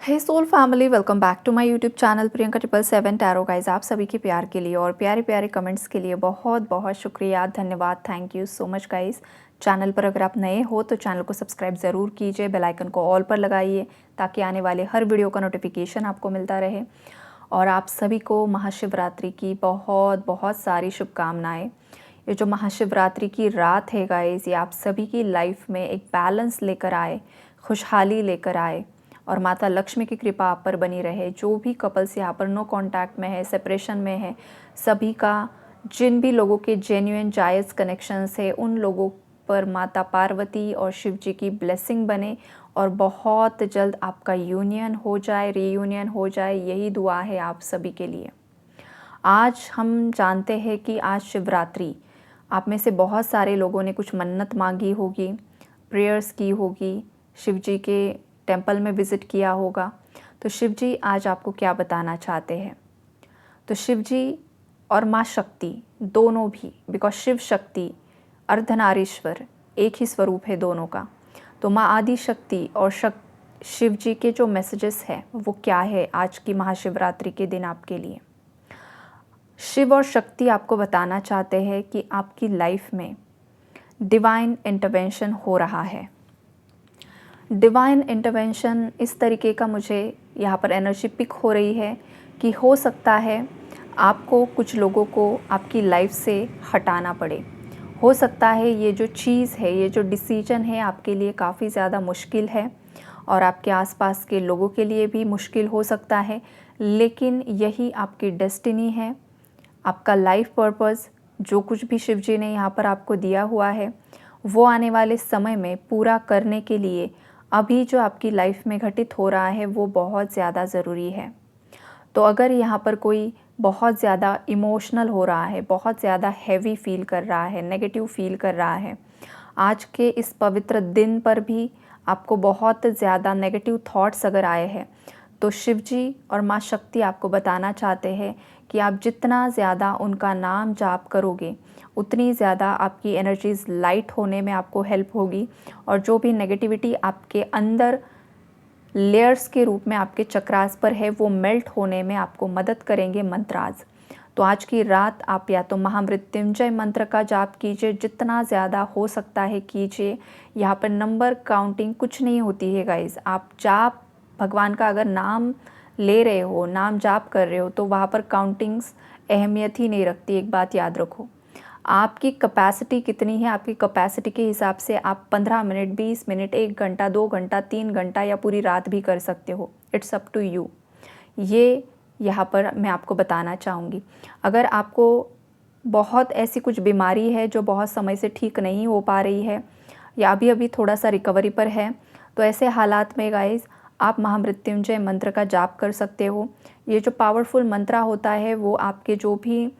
Hey soul family, welcome back to my YouTube channel Priyanka 777 tarot guys. आप सभी के प्यार के लिए और प्यारे प्यारे कमेंट्स के लिए बहुत बहुत शुक्रिया, धन्यवाद, thank you so much guys. Channel पर अगर आप नए हो तो चैनल को सब्सक्राइब ज़रूर कीजिए, बेल आइकन को ऑल पर लगाइए ताकि आने वाले हर वीडियो का नोटिफिकेशन आपको मिलता रहे। और आप सभी को महाशिवरात्रि की बहुत बहुत सारी शुभकामनाएँ। ये जो महाशिवरात्रि की रात है गाइज, ये आप सभी की लाइफ में एक बैलेंस लेकर आए, खुशहाली लेकर आए और माता लक्ष्मी की कृपा आप पर बनी रहे। जो भी कपल्स यहाँ पर नो कांटेक्ट में है, सेपरेशन में है, सभी का, जिन भी लोगों के जेन्युइन जायज़ कनेक्शंस है, उन लोगों पर माता पार्वती और शिव जी की ब्लेसिंग बने और बहुत जल्द आपका यूनियन हो जाए, रीयूनियन हो जाए, यही दुआ है आप सभी के लिए। आज हम जानते हैं कि आज शिवरात्रि, आप में से बहुत सारे लोगों ने कुछ मन्नत मांगी होगी, प्रेयर्स की होगी, शिव जी के टेंपल में विज़िट किया होगा। तो शिव जी आज आपको क्या बताना चाहते हैं? तो शिव जी और माँ शक्ति दोनों भी, बिकॉज शिव शक्ति अर्धनारीश्वर एक ही स्वरूप है दोनों का। तो माँ आदि शक्ति और शिव जी के जो मैसेजेस हैं वो क्या है आज की महाशिवरात्रि के दिन आपके लिए? शिव और शक्ति आपको बताना चाहते हैं कि आपकी लाइफ में डिवाइन इंटरवेंशन हो रहा है। डिवाइन इंटरवेंशन इस तरीके का मुझे यहाँ पर एनर्जी पिक हो रही है कि हो सकता है आपको कुछ लोगों को आपकी लाइफ से हटाना पड़े। हो सकता है ये जो चीज़ है, ये जो डिसीजन है आपके लिए काफ़ी ज़्यादा मुश्किल है और आपके आसपास के लोगों के लिए भी मुश्किल हो सकता है, लेकिन यही आपकी डेस्टिनी है। आपका लाइफ पर्पस, जो कुछ भी शिव जी ने यहाँ पर आपको दिया हुआ है, वो आने वाले समय में पूरा करने के लिए अभी जो आपकी लाइफ में घटित हो रहा है वो बहुत ज़्यादा ज़रूरी है। तो अगर यहाँ पर कोई बहुत ज़्यादा इमोशनल हो रहा है, बहुत ज़्यादा हैवी फील कर रहा है, नेगेटिव फील कर रहा है, आज के इस पवित्र दिन पर भी आपको बहुत ज़्यादा नेगेटिव थॉट्स अगर आए हैं, तो शिव जी और माँ शक्ति आपको बताना चाहते हैं कि आप जितना ज़्यादा उनका नाम जाप करोगे, उतनी ज़्यादा आपकी एनर्जीज़ लाइट होने में आपको हेल्प होगी और जो भी नेगेटिविटी आपके अंदर लेयर्स के रूप में आपके चक्रास पर है, वो मेल्ट होने में आपको मदद करेंगे मंत्राज। तो आज की रात आप या तो महामृत्युंजय मंत्र का जाप कीजिए, जितना ज़्यादा हो सकता है कीजिए। यहाँ पर नंबर काउंटिंग कुछ नहीं होती है गाइज। आप जाप भगवान का अगर नाम ले रहे हो, नाम जाप कर रहे हो, तो वहाँ पर काउंटिंग्स अहमियत ही नहीं रखती। एक बात याद रखो, आपकी कैपेसिटी कितनी है, आपकी कैपेसिटी के हिसाब से आप 15 मिनट, 20 मिनट, 1 घंटा, 2 घंटा, 3 घंटा या पूरी रात भी कर सकते हो। It's up to you. ये यहाँ पर मैं आपको बताना चाहूँगी। अगर आपको बहुत ऐसी कुछ बीमारी है जो बहुत समय से ठीक नहीं हो पा रही है या अभी अभी थोड़ा सा रिकवरी पर है, तो ऐसे हालात में गाइज आप महामृत्युंजय मंत्र का जाप कर सकते हो। ये जो पावरफुल मंत्र होता है वो आपके जो भी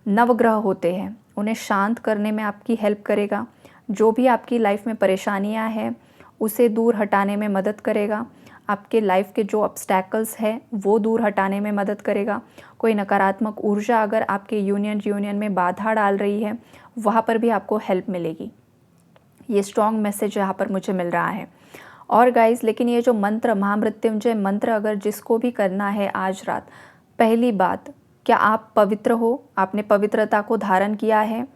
नवग्रह होते हैं उन्हें शांत करने में आपकी हेल्प करेगा। जो भी आपकी लाइफ में परेशानियां हैं उसे दूर हटाने में मदद करेगा। आपके लाइफ के जो ऑब्स्टैकल्स हैं वो दूर हटाने में मदद करेगा। कोई नकारात्मक ऊर्जा अगर आपके यूनियन में बाधा डाल रही है, वहाँ पर भी आपको हेल्प मिलेगी। ये स्ट्रॉन्ग मैसेज यहाँ पर मुझे मिल रहा है। और गाइज, लेकिन ये जो मंत्र, महामृत्युंजय मंत्र, अगर जिसको भी करना है आज रात, पहली बात, क्या आप पवित्र हो, आपने पवित्रता को धारण किया है,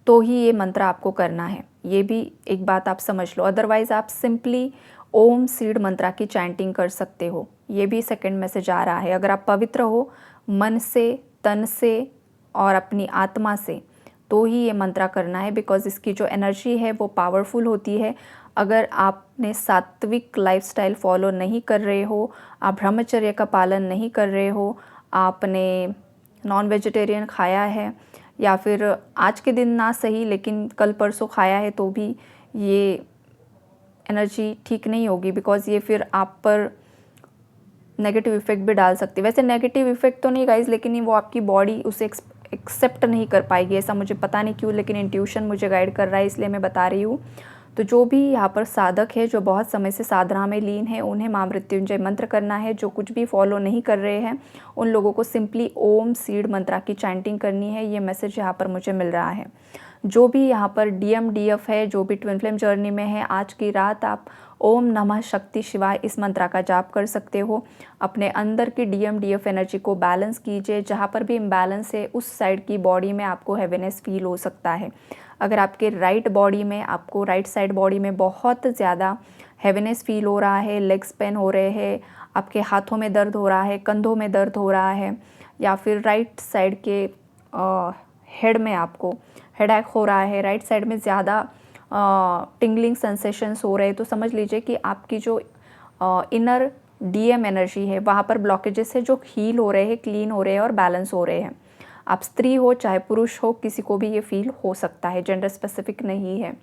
तो ही ये मंत्र आपको करना है। ये भी एक बात आप समझ लो। अदरवाइज़ आप सिंपली ओम सीड मंत्रा की चैंटिंग कर सकते हो। ये भी सेकंड मैसेज आ रहा है। अगर आप पवित्र हो मन से, तन से और अपनी आत्मा से, तो ही ये मंत्रा करना है, बिकॉज इसकी जो एनर्जी है वो पावरफुल होती है। अगर आपने सात्विक लाइफस्टाइल फॉलो नहीं कर रहे हो, आप ब्रह्मचर्य का पालन नहीं कर रहे हो, आपने नॉन वेजिटेरियन खाया है या फिर आज के दिन ना सही लेकिन कल परसों खाया है, तो भी ये एनर्जी ठीक नहीं होगी, बिकॉज़ ये फिर आप पर नेगेटिव इफ़ेक्ट भी डाल सकती है। वैसे नेगेटिव इफ़ेक्ट तो नहीं गाइज़, लेकिन वो आपकी बॉडी उसे एक्सेप्ट नहीं कर पाएगी। ऐसा मुझे पता नहीं क्यों, लेकिन इंट्यूशन मुझे गाइड कर रहा है, इसलिए मैं बता रही हूँ। तो जो भी यहाँ पर साधक है, जो बहुत समय से साधना में लीन है, उन्हें महामृत्युंजय मंत्र करना है। जो कुछ भी फॉलो नहीं कर रहे हैं उन लोगों को सिंपली ओम सीड मंत्रा की चैंटिंग करनी है। ये मैसेज यहाँ पर मुझे मिल रहा है। जो भी यहाँ पर DMDF है, जो भी ट्विन फ्लेम जर्नी में है, आज की रात आप ओम नमः शक्ति शिवाय इस मंत्र का जाप कर सकते हो। अपने अंदर की DMDF एनर्जी को बैलेंस कीजिए। जहाँ पर भी इम्बैलेंस है उस साइड की बॉडी में आपको हैवीनेस फील हो सकता है। अगर आपके राइट साइड बॉडी में बहुत ज़्यादा हैवीनेस फील हो रहा है, लेग्स पेन हो रहे हैं, आपके हाथों में दर्द हो रहा है, कंधों में दर्द हो रहा है, या फिर राइट साइड के हेड में आपको हेडेक हो रहा है, राइट साइड में ज़्यादा टिंगलिंग सेंसेशंस हो रहे हैं, तो समझ लीजिए कि आपकी जो इनर DM एनर्जी है वहाँ पर ब्लॉकेजेस है जो हील हो रहे हैं, क्लीन हो रहे हैं और बैलेंस हो रहे हैं। आप स्त्री हो चाहे पुरुष हो, किसी को भी ये फील हो सकता है, जेंडर स्पेसिफिक नहीं है।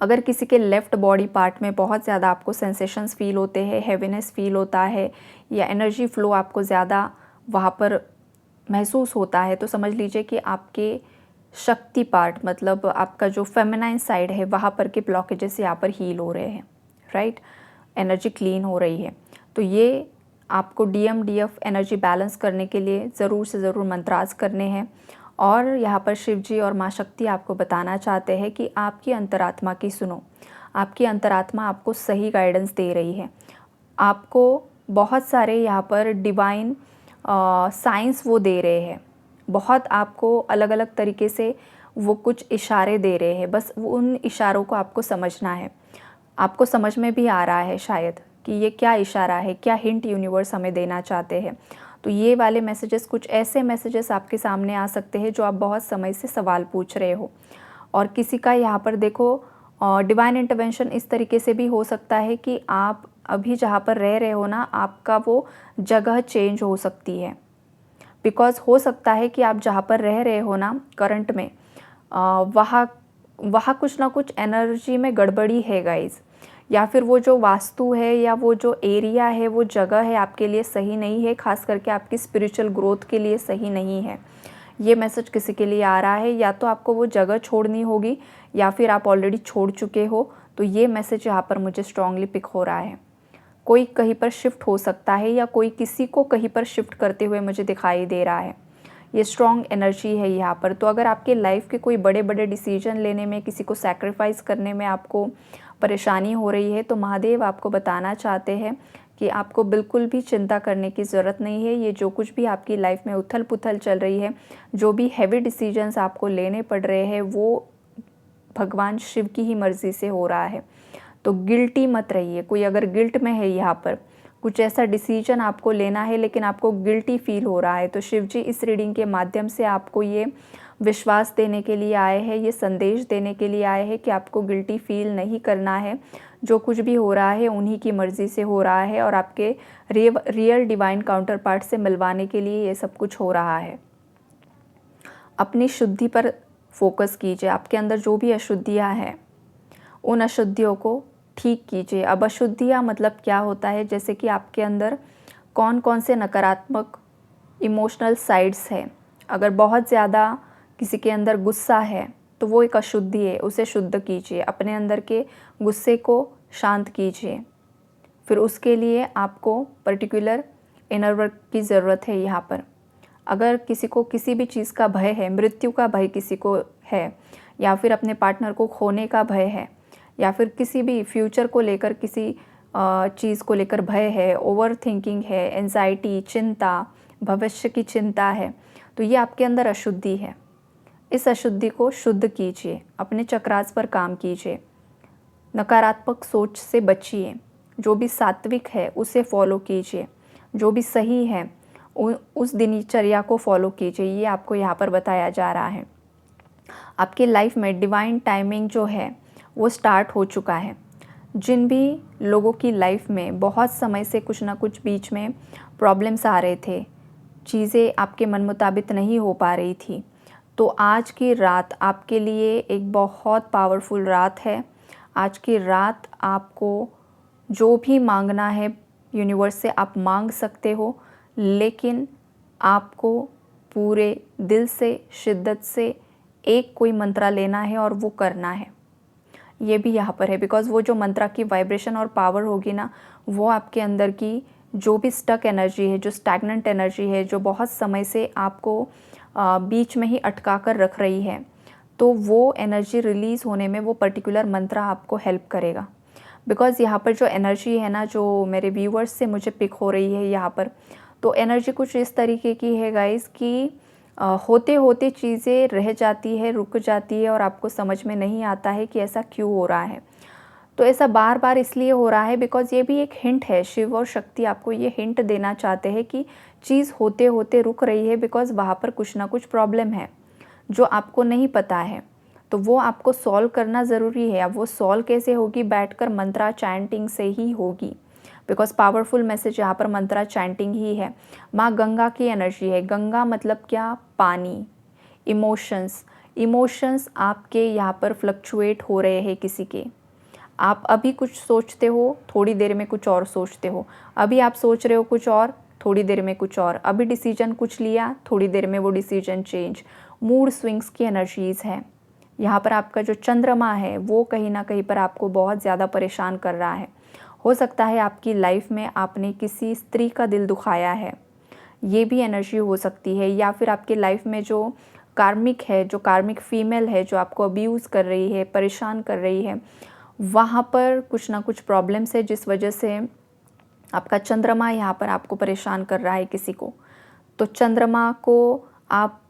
अगर किसी के लेफ़्ट बॉडी पार्ट में बहुत ज़्यादा आपको सेंसेशंस फील होते हैं, हैवीनेस फील होता है, या एनर्जी फ्लो आपको ज़्यादा वहाँ पर महसूस होता है, तो समझ लीजिए कि आपके शक्ति पार्ट मतलब आपका जो फेमिनाइन साइड है वहाँ पर के ब्लॉकेजेस यहाँ पर हील हो रहे हैं, राइट। एनर्जी क्लीन हो रही है। तो ये आपको DMDF एनर्जी बैलेंस करने के लिए ज़रूर से ज़रूर मंत्रास करने हैं। और यहाँ पर शिव जी और माँ शक्ति आपको बताना चाहते हैं कि आपकी अंतरात्मा की सुनो। आपकी अंतरात्मा आपको सही गाइडेंस दे रही है। आपको बहुत सारे यहाँ पर डिवाइन साइंस वो दे रहे हैं। बहुत आपको अलग अलग तरीके से वो कुछ इशारे दे रहे हैं। बस उन इशारों को आपको समझना है। आपको समझ में भी आ रहा है शायद कि ये क्या इशारा है, क्या हिंट यूनिवर्स हमें देना चाहते हैं। तो ये वाले मैसेजेस, कुछ ऐसे मैसेजेस आपके सामने आ सकते हैं जो आप बहुत समय से सवाल पूछ रहे हो। और किसी का यहाँ पर देखो डिवाइन इंटरवेंशन इस तरीके से भी हो सकता है कि आप अभी जहाँ पर रह रहे हो ना, आपका वो जगह चेंज हो सकती है। बिकॉज़ हो सकता है कि आप जहाँ पर रह रहे हो ना करंट में, वहाँ कुछ ना कुछ एनर्जी में गड़बड़ी है गाइज़, या फिर वो जो वास्तु है या वो जो एरिया है, वो जगह है आपके लिए सही नहीं है, खास करके आपकी स्पिरिचुअल ग्रोथ के लिए सही नहीं है। ये मैसेज किसी के लिए आ रहा है, या तो आपको वो जगह छोड़नी होगी या फिर आप ऑलरेडी छोड़ चुके हो। तो ये मैसेज यहाँ पर मुझे स्ट्रांगली पिक हो रहा है। कोई कहीं पर शिफ्ट हो सकता है या कोई किसी को कहीं पर शिफ्ट करते हुए मुझे दिखाई दे रहा है। ये स्ट्रॉन्ग एनर्जी है यहाँ पर। तो अगर आपके लाइफ के कोई बड़े बड़े डिसीजन लेने में, किसी को सैक्रिफाइस करने में आपको परेशानी हो रही है, तो महादेव आपको बताना चाहते हैं कि आपको बिल्कुल भी चिंता करने की ज़रूरत नहीं है। ये जो कुछ भी आपकी लाइफ में उथल पुथल चल रही है, जो भी हैवी डिसीजंस आपको लेने पड़ रहे हैं, वो भगवान शिव की ही मर्ज़ी से हो रहा है। तो गिल्टी मत रहिए। कोई अगर गिल्ट में है, यहाँ पर कुछ ऐसा डिसीजन आपको लेना है लेकिन आपको गिल्टी फील हो रहा है, तो शिव जी इस रीडिंग के माध्यम से आपको ये विश्वास देने के लिए आए हैं, ये संदेश देने के लिए आए हैं कि आपको गिल्टी फील नहीं करना है। जो कुछ भी हो रहा है उन्हीं की मर्ज़ी से हो रहा है, और आपके रियल डिवाइन काउंटर पार्ट से मिलवाने के लिए ये सब कुछ हो रहा है। अपनी शुद्धि पर फोकस कीजिए। आपके अंदर जो भी अशुद्धियाँ हैं, उन अशुद्धियों को ठीक कीजिए। अब अशुद्धियाँ मतलब क्या होता है, जैसे कि आपके अंदर कौन कौन से नकारात्मक इमोशनल साइड्स हैं। अगर बहुत ज़्यादा किसी के अंदर गुस्सा है तो वो एक अशुद्धि है, उसे शुद्ध कीजिए। अपने अंदर के गुस्से को शांत कीजिए। फिर उसके लिए आपको पर्टिकुलर इनर वर्क की ज़रूरत है यहाँ पर। अगर किसी को किसी भी चीज़ का भय है, मृत्यु का भय किसी को है, या फिर अपने पार्टनर को खोने का भय है, या फिर किसी भी फ्यूचर को लेकर किसी चीज़ को लेकर भय है, ओवर थिंकिंग है, एंजाइटी, चिंता, भविष्य की चिंता है, तो ये आपके अंदर अशुद्धि है। इस अशुद्धि को शुद्ध कीजिए। अपने चक्रास पर काम कीजिए। नकारात्मक सोच से बचिए। जो भी सात्विक है उसे फॉलो कीजिए। जो भी सही है उस दिनचर्या को फॉलो कीजिए। ये आपको यहाँ पर बताया जा रहा है। आपकी लाइफ में डिवाइन टाइमिंग जो है वो स्टार्ट हो चुका है। जिन भी लोगों की लाइफ में बहुत समय से कुछ ना कुछ बीच में प्रॉब्लम्स आ रहे थे, चीज़ें आपके मन मुताबिक नहीं हो पा रही थी, तो आज की रात आपके लिए एक बहुत पावरफुल रात है। आज की रात आपको जो भी मांगना है यूनिवर्स से आप मांग सकते हो, लेकिन आपको पूरे दिल से, शिद्दत से एक कोई मंत्रा लेना है और वो करना है। ये भी यहाँ पर है, बिकॉज़ वो जो मंत्रा की वाइब्रेशन और पावर होगी ना, वो आपके अंदर की जो भी स्टक एनर्जी है, जो स्टैग्नेंट एनर्जी है, जो बहुत समय से आपको बीच में ही अटका कर रख रही है, तो वो एनर्जी रिलीज़ होने में वो पर्टिकुलर मंत्रा आपको हेल्प करेगा। बिकॉज़ यहाँ पर जो एनर्जी है ना, जो मेरे व्यूअर्स से मुझे पिक हो रही है यहाँ पर, तो एनर्जी कुछ इस तरीके की है गाइस कि होते होते चीज़ें रह जाती है, रुक जाती है और आपको समझ में नहीं आता है कि ऐसा क्यों हो रहा है। तो ऐसा बार बार इसलिए हो रहा है बिकॉज़ ये भी एक हिंट है, शिव और शक्ति आपको ये हिंट देना चाहते हैं कि चीज़ होते होते रुक रही है बिकॉज़ वहाँ पर कुछ ना कुछ प्रॉब्लम है जो आपको नहीं पता है। तो वो आपको सॉल्व करना ज़रूरी है। अब वो सॉल्व कैसे होगी, बैठकर मंत्रा चैंटिंग से ही होगी, बिकॉज़ पावरफुल मैसेज यहाँ पर मंत्रा चैंटिंग ही है। माँ गंगा की एनर्जी है। गंगा मतलब क्या, पानी। इमोशंस, इमोशंस आपके यहाँ पर फ्लक्चुएट हो रहे हैं किसी के। आप अभी कुछ सोचते हो, थोड़ी देर में कुछ और सोचते हो। अभी आप सोच रहे हो कुछ और, थोड़ी देर में कुछ और। अभी डिसीजन कुछ लिया, थोड़ी देर में वो डिसीजन चेंज। मूड स्विंग्स की एनर्जीज़ है। यहाँ पर आपका जो चंद्रमा है वो कहीं ना कहीं पर आपको बहुत ज़्यादा परेशान कर रहा है। हो सकता है आपकी लाइफ में आपने किसी स्त्री का दिल दुखाया है, ये भी एनर्जी हो सकती है। या फिर आपके लाइफ में जो कार्मिक है, जो कार्मिक फीमेल है, जो आपको अब्यूज़ कर रही है, परेशान कर रही है, वहाँ पर कुछ ना कुछ प्रॉब्लम्स है जिस वजह से आपका चंद्रमा यहाँ पर आपको परेशान कर रहा है किसी को। तो चंद्रमा को आप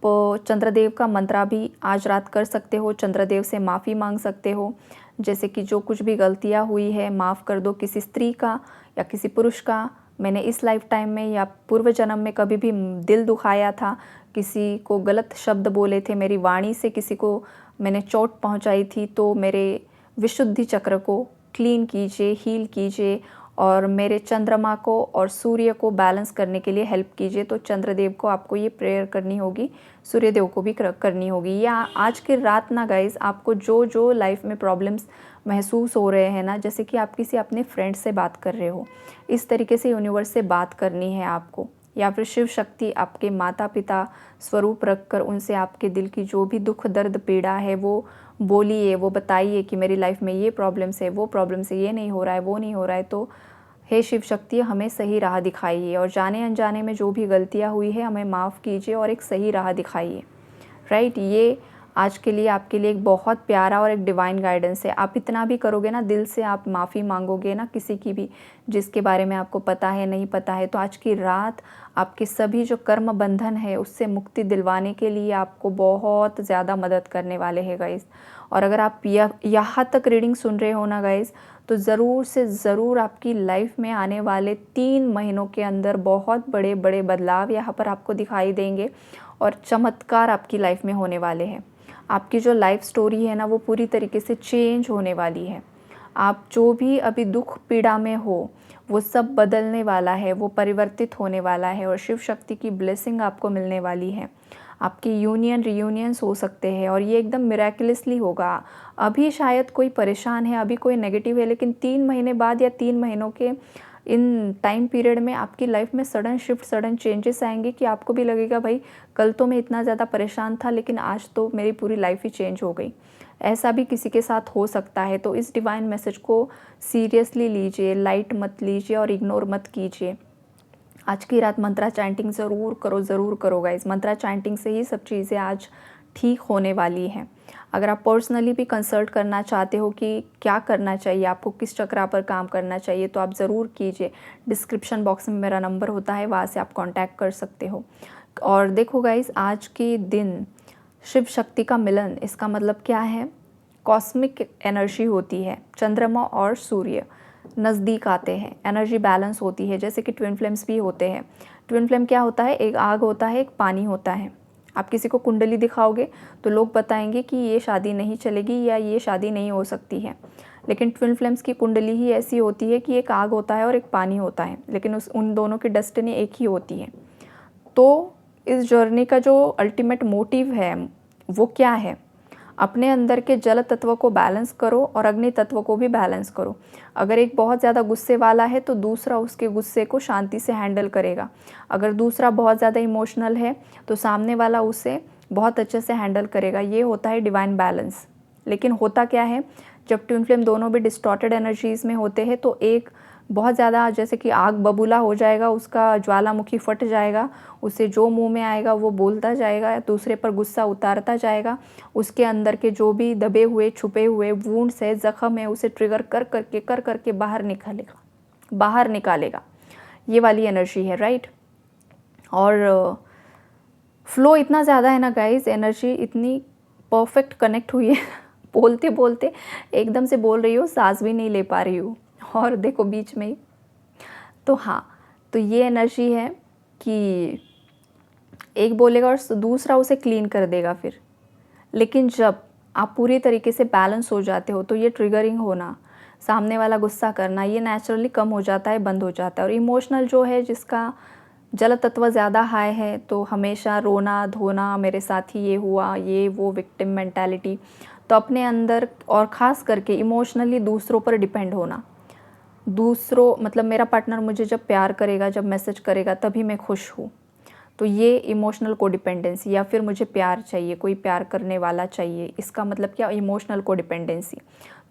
चंद्रदेव का मंत्रा भी आज रात कर सकते हो। चंद्रदेव से माफ़ी मांग सकते हो, जैसे कि जो कुछ भी गलतियाँ हुई है माफ़ कर दो, किसी स्त्री का या किसी पुरुष का। मैंने इस लाइफ टाइम में या पूर्व जन्म में कभी भी दिल दुखाया था, किसी को गलत शब्द बोले थे, मेरी वाणी से किसी को मैंने चोट पहुंचाई थी, तो मेरे विशुद्धि चक्र को क्लीन कीजिए, हील कीजिए और मेरे चंद्रमा को और सूर्य को बैलेंस करने के लिए हेल्प कीजिए। तो चंद्रदेव को आपको ये प्रेयर करनी होगी, सूर्यदेव को भी करनी होगी। या आज की रात ना गाइस, आपको जो जो लाइफ में प्रॉब्लम्स महसूस हो रहे हैं ना, जैसे कि आप किसी अपने फ्रेंड से बात कर रहे हो, इस तरीके से यूनिवर्स से बात करनी है आपको। या फिर शिव शक्ति आपके माता पिता स्वरूप रखकर उनसे आपके दिल की जो भी दुख दर्द पीड़ा है वो बोलिए, वो बताइए कि मेरी लाइफ में ये प्रॉब्लम्स है, वो प्रॉब्लम्स है, ये नहीं हो रहा है, वो नहीं हो रहा है। तो हे शिव शक्ति, हमें सही राह दिखाइए और जाने अनजाने में जो भी गलतियाँ हुई है हमें माफ़ कीजिए और एक सही राह दिखाइए। राइट, ये आज के लिए आपके लिए एक बहुत प्यारा और एक डिवाइन गाइडेंस है। आप इतना भी करोगे ना, दिल से आप माफ़ी मांगोगे ना किसी की भी जिसके बारे में आपको पता है नहीं पता है, तो आज की रात आपके सभी जो कर्म बंधन है उससे मुक्ति दिलवाने के लिए आपको बहुत ज़्यादा मदद करने वाले हैं गाइस। और अगर आप यहाँ तक रीडिंग सुन रहे हो ना गाइस, तो ज़रूर से ज़रूर आपकी लाइफ में आने वाले 3 महीनों के अंदर बहुत बड़े बड़े बदलाव यहाँ पर आपको दिखाई देंगे और चमत्कार आपकी लाइफ में होने वाले हैं। आपकी जो लाइफ स्टोरी है ना वो पूरी तरीके से चेंज होने वाली है। आप जो भी अभी दुख पीड़ा में हो वो सब बदलने वाला है, वो परिवर्तित होने वाला है और शिव शक्ति की ब्लेसिंग आपको मिलने वाली है। आपके यूनियन रियूनियंस हो सकते हैं और ये एकदम मिराकुलसली होगा। अभी शायद कोई परेशान है, अभी कोई नेगेटिव है, लेकिन 3 महीने बाद या 3 महीनों के इन टाइम पीरियड में आपकी लाइफ में सडन शिफ्ट, सडन चेंजेस आएंगे कि आपको भी लगेगा भाई कल तो मैं इतना ज़्यादा परेशान था लेकिन आज तो मेरी पूरी लाइफ ही चेंज हो गई। ऐसा भी किसी के साथ हो सकता है। तो इस डिवाइन मैसेज को सीरियसली लीजिए, लाइट मत लीजिए और इग्नोर मत कीजिए। आज की रात मंत्रा चैंटिंग ज़रूर करो गाइस। मंत्रा चैंटिंग से ही सब चीज़ें आज ठीक होने वाली हैं। अगर आप पर्सनली भी कंसल्ट करना चाहते हो कि क्या करना चाहिए, आपको किस चक्रा पर काम करना चाहिए, तो आप ज़रूर कीजिए। डिस्क्रिप्शन बॉक्स में मेरा नंबर होता है, वहाँ से आप कांटेक्ट कर सकते हो। और देखो गाइस, आज के दिन शिव शक्ति का मिलन, इसका मतलब क्या है, कॉस्मिक एनर्जी होती है। चंद्रमा और सूर्य नज़दीक आते हैं, एनर्जी बैलेंस होती है, जैसे कि ट्विन फ्लेम्स भी होते हैं। ट्विन फ्लेम क्या होता है, एक आग होता है, एक पानी होता है। आप किसी को कुंडली दिखाओगे तो लोग बताएंगे कि ये शादी नहीं चलेगी या ये शादी नहीं हो सकती है, लेकिन ट्विन फ्लेम्स की कुंडली ही ऐसी होती है कि एक आग होता है और एक पानी होता है, लेकिन उन दोनों की डेस्टिनी एक ही होती है। तो इस जर्नी का जो अल्टीमेट मोटिव है वो क्या है, अपने अंदर के जल तत्व को बैलेंस करो और अग्नि तत्व को भी बैलेंस करो। अगर एक बहुत ज़्यादा गुस्से वाला है तो दूसरा उसके गुस्से को शांति से हैंडल करेगा। अगर दूसरा बहुत ज़्यादा इमोशनल है तो सामने वाला उसे बहुत अच्छे से हैंडल करेगा। ये होता है डिवाइन बैलेंस। लेकिन होता क्या है, जब ट्विन फ्लेम दोनों भी डिस्टॉर्टेड एनर्जीज़ में होते हैं तो एक बहुत ज़्यादा जैसे कि आग बबूला हो जाएगा, उसका ज्वालामुखी फट जाएगा, उसे जो मुंह में आएगा वो बोलता जाएगा, दूसरे पर गुस्सा उतारता जाएगा, उसके अंदर के जो भी दबे हुए छुपे हुए वुंड्स है, ज़ख्म है, उसे ट्रिगर कर करके बाहर निकालेगा। ये वाली एनर्जी है, राइट। और फ्लो इतना ज़्यादा है ना गाइस, एनर्जी इतनी परफेक्ट कनेक्ट हुई है बोलते बोलते एकदम से बोल रही हूँ, सांस भी नहीं ले पा रही हूँ, और देखो बीच में ही। तो हाँ, तो ये एनर्जी है कि एक बोलेगा और दूसरा उसे क्लीन कर देगा फिर। लेकिन जब आप पूरी तरीके से बैलेंस हो जाते हो तो ये ट्रिगरिंग होना, सामने वाला गुस्सा करना, ये नेचुरली कम हो जाता है, बंद हो जाता है। और इमोशनल जो है, जिसका जल तत्व ज़्यादा हाई है, तो हमेशा रोना धोना, मेरे साथ ही ये हुआ, ये वो, विक्टिम मेंटालिटी, तो अपने अंदर, और ख़ास करके इमोशनली दूसरों पर डिपेंड होना। दूसरों मतलब मेरा पार्टनर मुझे जब प्यार करेगा, जब मैसेज करेगा, तभी मैं खुश हूँ। तो ये इमोशनल कोडिपेंडेंसी, या फिर मुझे प्यार चाहिए, कोई प्यार करने वाला चाहिए, इसका मतलब क्या, इमोशनल कोडिपेंडेंसी।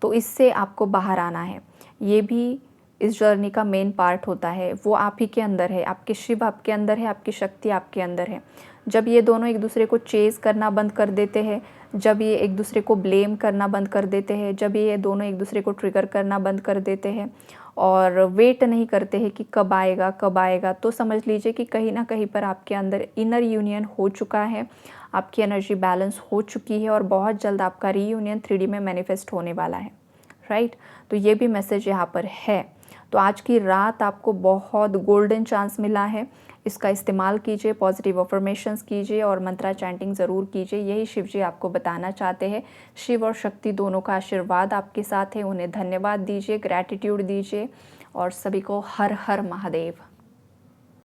तो इससे आपको बाहर आना है। ये भी इस जर्नी का मेन पार्ट होता है। वो आप ही के अंदर है, आपके शिव आपके अंदर है, आपकी शक्ति आपके अंदर है। जब ये दोनों एक दूसरे को चेज़ करना बंद कर देते हैं, जब ये एक दूसरे को ब्लेम करना बंद कर देते हैं, जब ये दोनों एक दूसरे को ट्रिगर करना बंद कर देते हैं और वेट नहीं करते हैं कि कब आएगा, तो समझ लीजिए कि कहीं ना कहीं पर आपके अंदर इनर यूनियन हो चुका है, आपकी एनर्जी बैलेंस हो चुकी है, और बहुत जल्द आपका रीयूनियन 3D में मैनिफेस्ट होने वाला है, राइट। तो ये भी मैसेज यहाँ पर है। तो आज की रात आपको बहुत गोल्डन चांस मिला है, इसका इस्तेमाल कीजिए, पॉजिटिव अफर्मेशंस कीजिए और मंत्रा चैंटिंग ज़रूर कीजिए। यही शिव जी आपको बताना चाहते हैं। शिव और शक्ति दोनों का आशीर्वाद आपके साथ है, उन्हें धन्यवाद दीजिए, ग्रैटिट्यूड दीजिए, और सभी को हर हर महादेव।